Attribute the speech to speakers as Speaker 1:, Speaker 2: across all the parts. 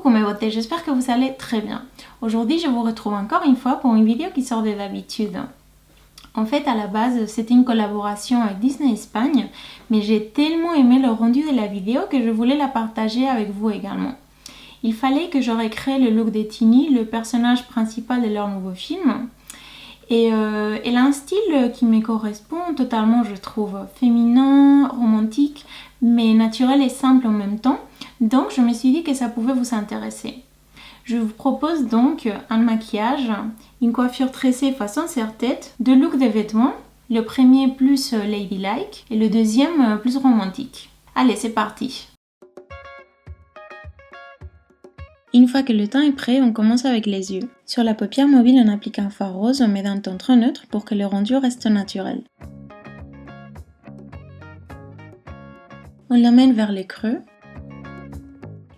Speaker 1: Coucou mes beautés, j'espère que vous allez très bien. Aujourd'hui, je vous retrouve encore une fois pour une vidéo qui sort de l'habitude. En fait, à la base, c'était une collaboration avec Disney Espagne, mais j'ai tellement aimé le rendu de la vidéo que je voulais la partager avec vous également. Il fallait que je recrée le look de Tini, le personnage principal de leur nouveau film. Et elle a un style qui me correspond totalement, je trouve, féminin, romantique, mais naturel et simple en même temps. Donc je me suis dit que ça pouvait vous intéresser. Je vous propose donc un maquillage, une coiffure tressée façon serre-tête, deux looks de vêtements, le premier plus ladylike et le deuxième plus romantique. Allez, c'est parti! Une fois que le teint est prêt, on commence avec les yeux. Sur la paupière mobile, on applique un fard rose, on met d'un ton très neutre pour que le rendu reste naturel. On l'amène vers les creux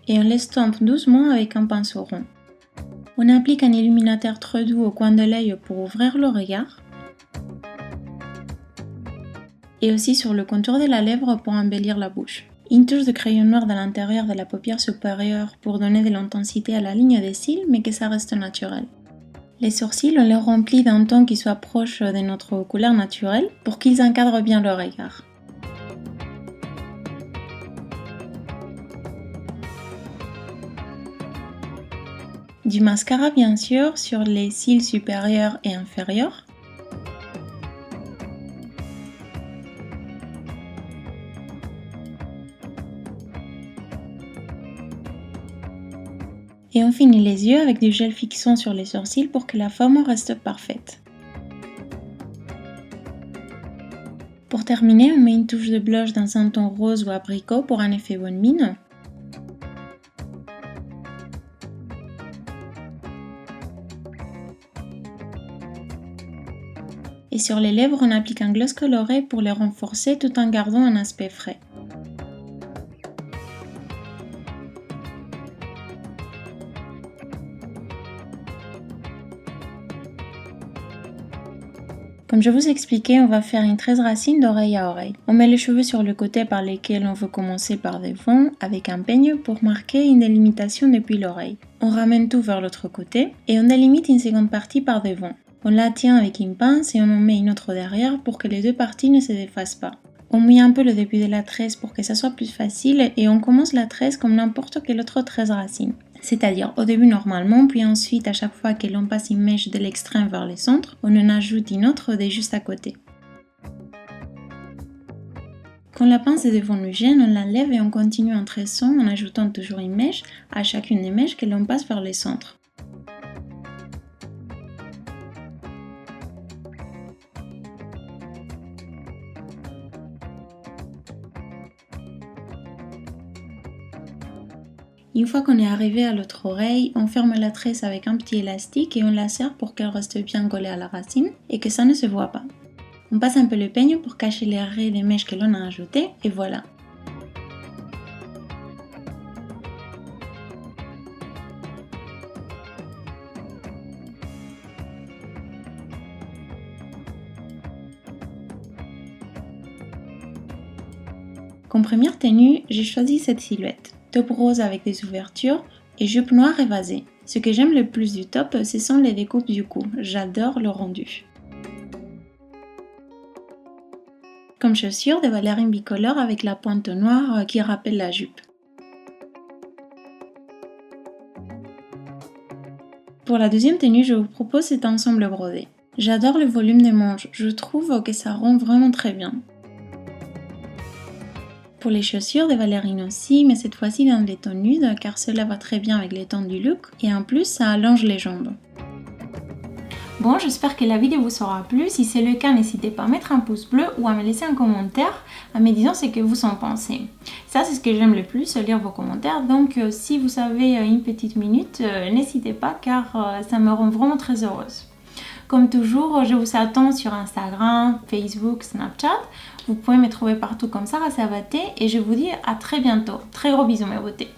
Speaker 1: et on l'estompe doucement avec un pinceau rond. On applique un illuminateur très doux au coin de l'œil pour ouvrir le regard et aussi sur le contour de la lèvre pour embellir la bouche. Une touche de crayon noir à l'intérieur de la paupière supérieure pour donner de l'intensité à la ligne des cils, mais que ça reste naturel. Les sourcils, on les remplit d'un ton qui soit proche de notre couleur naturelle pour qu'ils encadrent bien le regard. Du mascara bien sûr sur les cils supérieurs et inférieurs. Et on finit les yeux avec du gel fixant sur les sourcils pour que la forme reste parfaite. Pour terminer, on met une touche de blush dans un ton rose ou abricot pour un effet bonne mine. Et sur les lèvres, on applique un gloss coloré pour les renforcer tout en gardant un aspect frais. Comme je vous expliquais, on va faire une 13 racines d'oreille à oreille. On met les cheveux sur le côté par lesquels on veut commencer par devant avec un peigne pour marquer une délimitation depuis l'oreille. On ramène tout vers l'autre côté et on délimite une seconde partie par devant. On la tient avec une pince et on en met une autre derrière pour que les deux parties ne se défassent pas. On mouille un peu le début de la tresse pour que ça soit plus facile et on commence la tresse comme n'importe quelle autre 13 racines. C'est-à-dire au début normalement, puis ensuite à chaque fois que l'on passe une mèche de l'extrême vers le centre, on en ajoute une autre de juste à côté. Quand la pince de devant nous gêne, on l'enlève et on continue en tressant en ajoutant toujours une mèche à chacune des mèches que l'on passe vers le centre. Une fois qu'on est arrivé à l'autre oreille, on ferme la tresse avec un petit élastique et on la serre pour qu'elle reste bien collée à la racine et que ça ne se voit pas. On passe un peu le peigne pour cacher les raies des mèches que l'on a ajoutées et voilà. Comme première tenue, j'ai choisi cette silhouette. Top rose avec des ouvertures et jupe noire évasée. Ce que j'aime le plus du top, ce sont les découpes du cou. J'adore le rendu. Comme chaussures, des ballerines bicolores avec la pointe noire qui rappelle la jupe. Pour la deuxième tenue, je vous propose cet ensemble brodé. J'adore le volume des manches, je trouve que ça rend vraiment très bien. Pour les chaussures, des ballerines aussi, mais cette fois-ci dans les tons nudes car cela va très bien avec les tons du look et en plus ça allonge les jambes. Bon, j'espère que la vidéo vous aura plu. Si c'est le cas, n'hésitez pas à mettre un pouce bleu ou à me laisser un commentaire en me disant ce que vous en pensez. Ça, c'est ce que j'aime le plus, lire vos commentaires. Donc, si vous avez une petite minute, n'hésitez pas car ça me rend vraiment très heureuse. Comme toujours, je vous attends sur Instagram, Facebook, Snapchat. Vous pouvez me trouver partout comme Sarah Sabaté et je vous dis à très bientôt. Très gros bisous mes beautés.